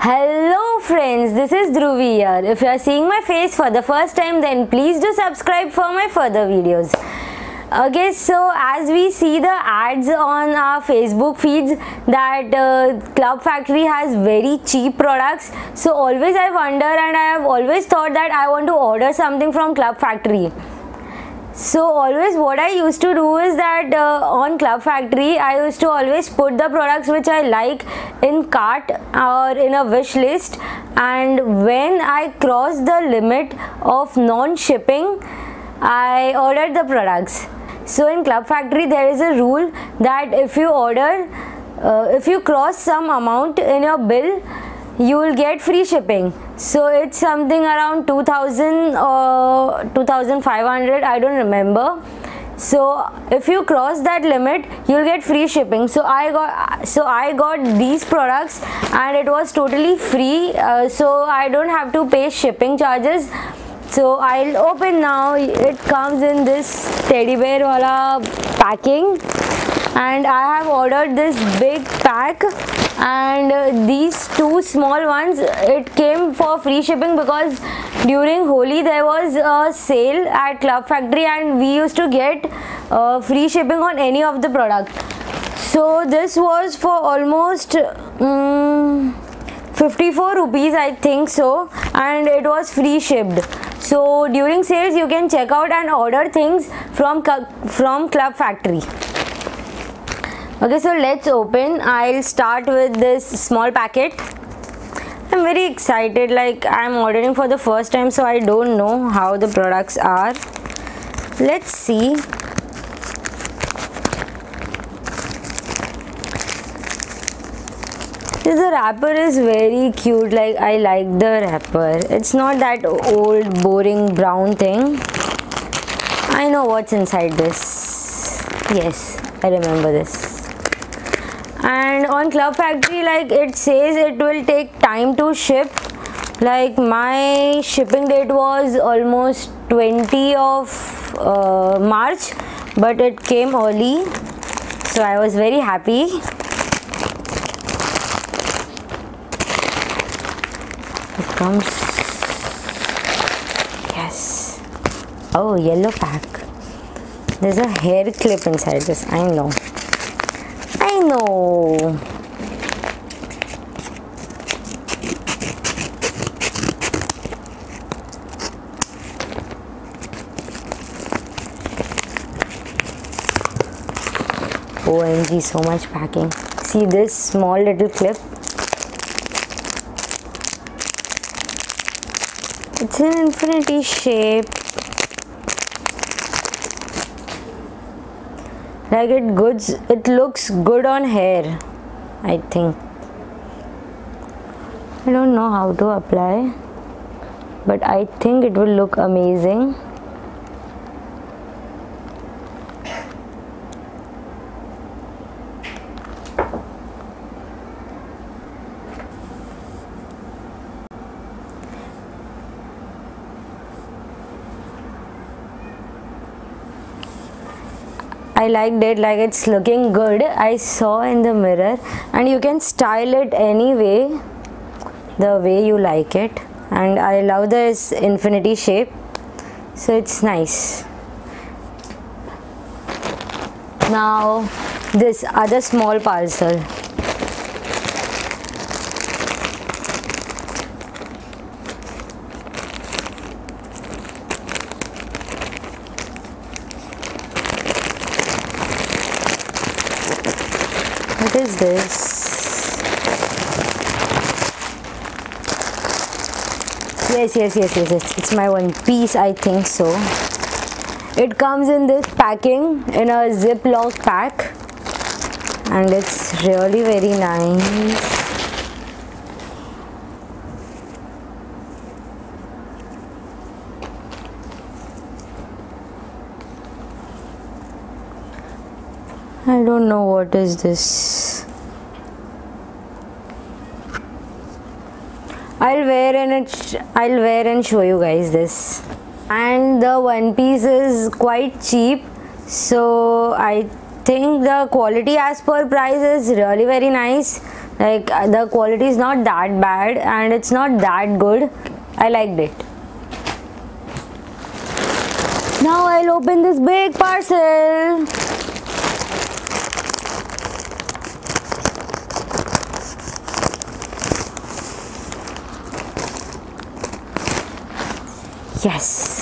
Hello friends, this is Dhruvi here. If you are seeing my face for the first time, then please do subscribe for my further videos. Okay, so as we see the ads on our Facebook feeds that Club Factory has very cheap products, so always I wonder and I have always thought that I want to order something from Club Factory. So always what I used to do is that on Club Factory I used to always put the products which I like in cart or in a wish list, and when I cross the limit of non-shipping I ordered the products. So in Club Factory there is a rule that if you cross some amount in your bill, you will get free shipping. So it's something around 2000 or 2500, I don't remember. So if you cross that limit, you'll get free shipping. So I got these products and it was totally free, so I don't have to pay shipping charges. So I'll open now. It comes in this teddy bear wala packing, and I have ordered this big pack, and these two small ones, it came for free shipping because during Holi there was a sale at Club Factory and we used to get free shipping on any of the product. So this was for almost 54 rupees, I think so, and it was free shipped. So during sales you can check out and order things from Club Factory. Okay, so let's open. I'll start with this small packet. I'm very excited, like I'm ordering for the first time, so I don't know how the products are. Let's see. The wrapper is very cute, like I like the wrapper. It's not that old boring brown thing. I know what's inside this. Yes, I remember this. And on Club Factory, like it says it will take time to ship. Like my shipping date was almost 20 of March, but it came early, so I was very happy. It comes, yes. Oh, yellow pack. There's a hair clip inside this. I know. OMG, so much packing. See this small little clip? It's an infinity shape. Like it looks good on hair, I think. I don't know how to apply, but I think it will look amazing. I liked it, like it's looking good. I saw in the mirror, and you can style it any way, the way you like it. And I love this infinity shape, so it's nice. Now this other small parcel. What is this? Yes, it's my one piece, I think so. It comes in this packing in a Ziploc pack, and it's really very nice. I don't know what is this. I'll wear and show you guys this. And the one piece is quite cheap, so I think the quality as per price is really very nice. Like the quality is not that bad and it's not that good. I liked it. Now I'll open this big parcel. Yes.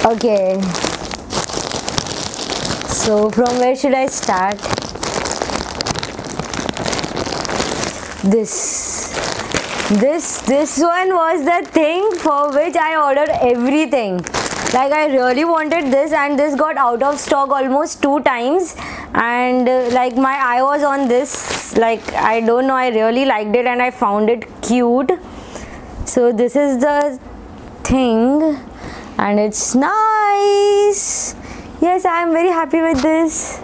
Okay. So from where should I start? This one was the thing for which I ordered everything. Like I really wanted this, and this got out of stock almost 2 times, and like my eye was on this. Like I don't know, I really liked it and I found it cute. So this is the thing and it's nice. Yes, I am very happy with this.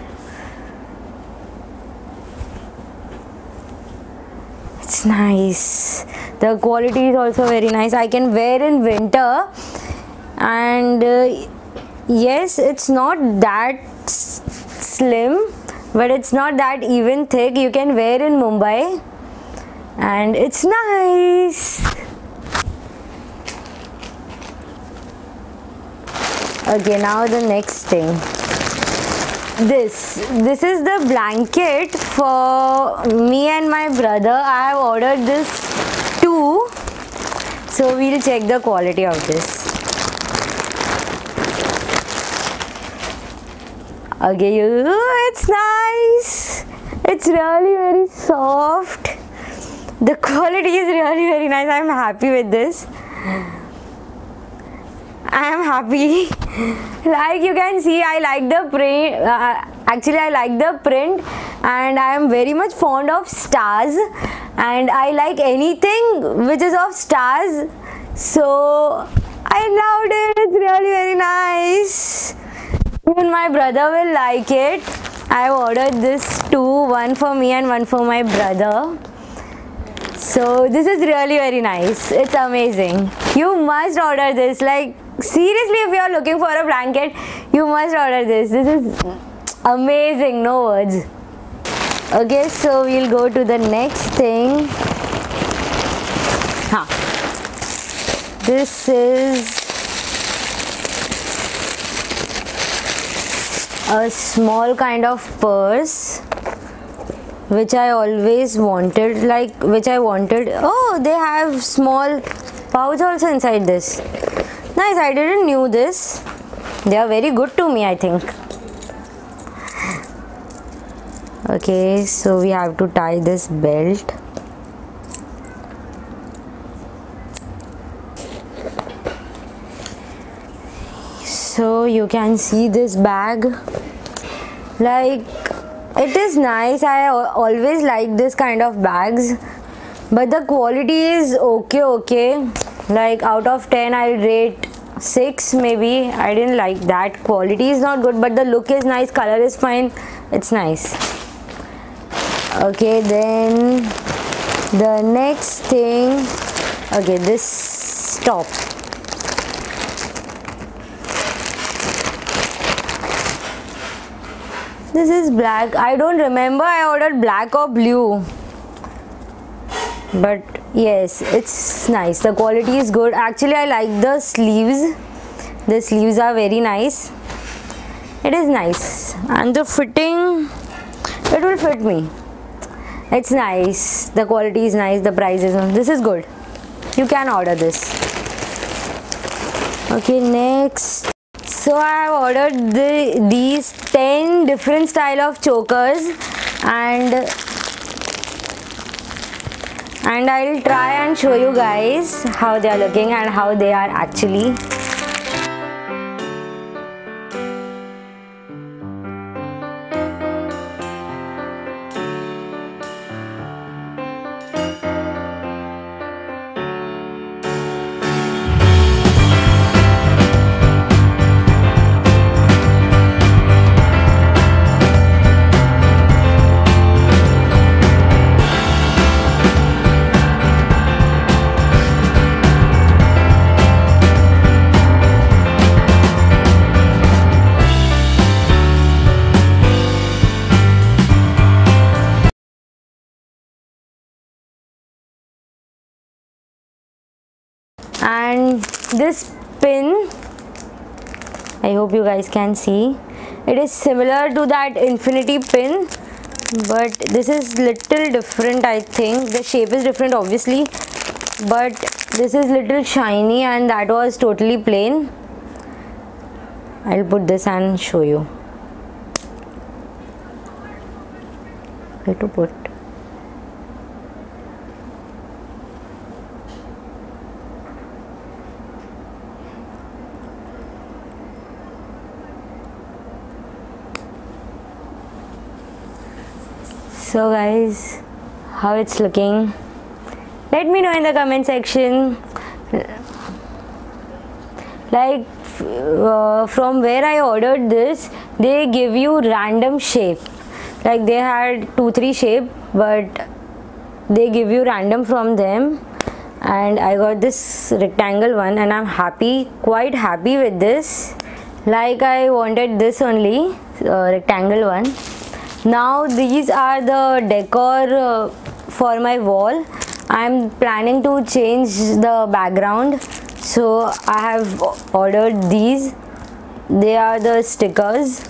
It's nice. The quality is also very nice. I can wear in winter, and yes, it's not that slim, but it's not that even thick. You can wear in Mumbai and it's nice. Okay, now the next thing. This is the blanket for me and my brother. I have ordered this too, so we'll check the quality of this. Okay, it's nice. It's really very soft. The quality is really very nice. I'm happy with this. I am happy. Like you can see, I like the print. Actually, I like the print, and I am very much fond of stars, and I like anything which is of stars. So I loved it. It's really very nice. Even my brother will like it. I have ordered this too, one for me and one for my brother. So this is really very nice. It's amazing. You must order this. Like seriously, if you are looking for a blanket, you must order this. This is amazing, no words. Okay, so we'll go to the next thing. This is a small kind of purse which I always wanted, oh, they have small pouch also inside this. Nice, I didn't knew this. They are very good to me, I think. Okay, so we have to tie this belt. So you can see this bag. Like it is nice. I always like this kind of bags, but the quality is okay. Like out of 10 I'll rate 6 maybe. I didn't like that. Quality is not good, but the look is nice, color is fine. It's nice. Okay, then the next thing. Okay, this top. This is black. I don't remember I ordered black or blue, but yes, it's nice. The quality is good. Actually, I like the sleeves. The sleeves are very nice. It is nice, and the fitting, it will fit me. It's nice. The quality is nice. The price is this is good. You can order this. Okay, next. So I have ordered these 10 different style of chokers, and I'll try and show you guys how they are looking and how they are actually. this pin. I hope you guys can see. It is similar to that infinity pin, but this is little different. I think the shape is different obviously, but this is little shiny and that was totally plain. I'll put this and show you where to put. So guys, how it's looking, let me know in the comment section. Like from where I ordered this, they give you random shape. Like they had 2-3 shape, but they give you random from them, and I got this rectangle one and I'm quite happy with this. Like I wanted this only, rectangle one. Now these are the decor for my wall. I'm planning to change the background, so I have ordered these. They are the stickers.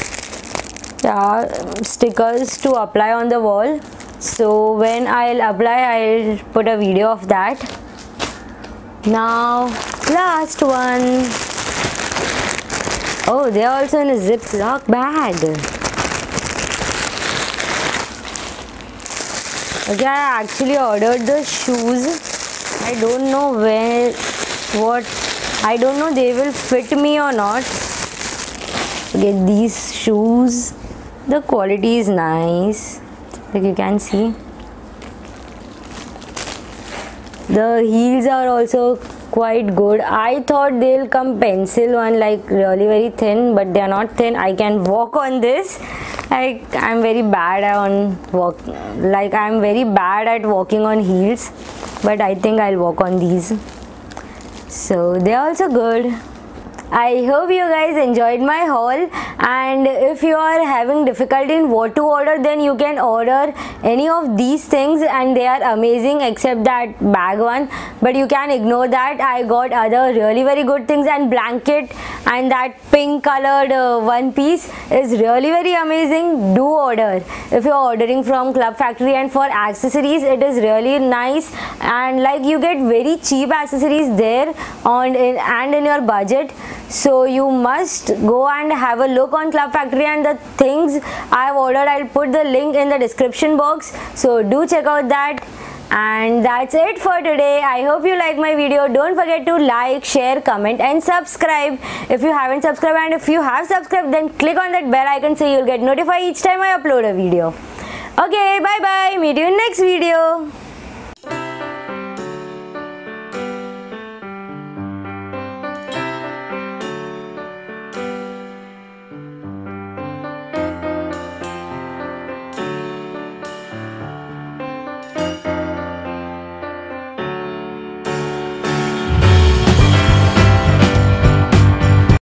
Yeah, stickers to apply on the wall. So when I'll apply, I'll put a video of that. Now last one. Oh, they are also in a Ziploc bag. Okay, I actually ordered the shoes. I don't know I don't know they will fit me or not. Okay, these shoes, the quality is nice, like you can see. The heels are also quite good. I thought they'll come pencil one, like really very thin, but they are not thin. I can walk on this. I'm very bad at walking on heels, but I think I'll walk on these. So they're also good. I hope you guys enjoyed my haul, and if you are having difficulty in what to order, then you can order any of these things and they are amazing except that bag one, but you can ignore that. I got other really very good things, and blanket and that pink colored one piece is really very amazing. Do order if you are ordering from Club Factory, and for accessories it is really nice, and like you get very cheap accessories there and in your budget. So you must go and have a look on Club Factory, and the things I have ordered, I'll put the link in the description box, so do check out that. And that's it for today. I hope you like my video. Don't forget to like, share, comment and subscribe if you haven't subscribed, and if you have subscribed, then click on that bell icon so you'll get notified each time I upload a video. Okay, bye bye, meet you in next video.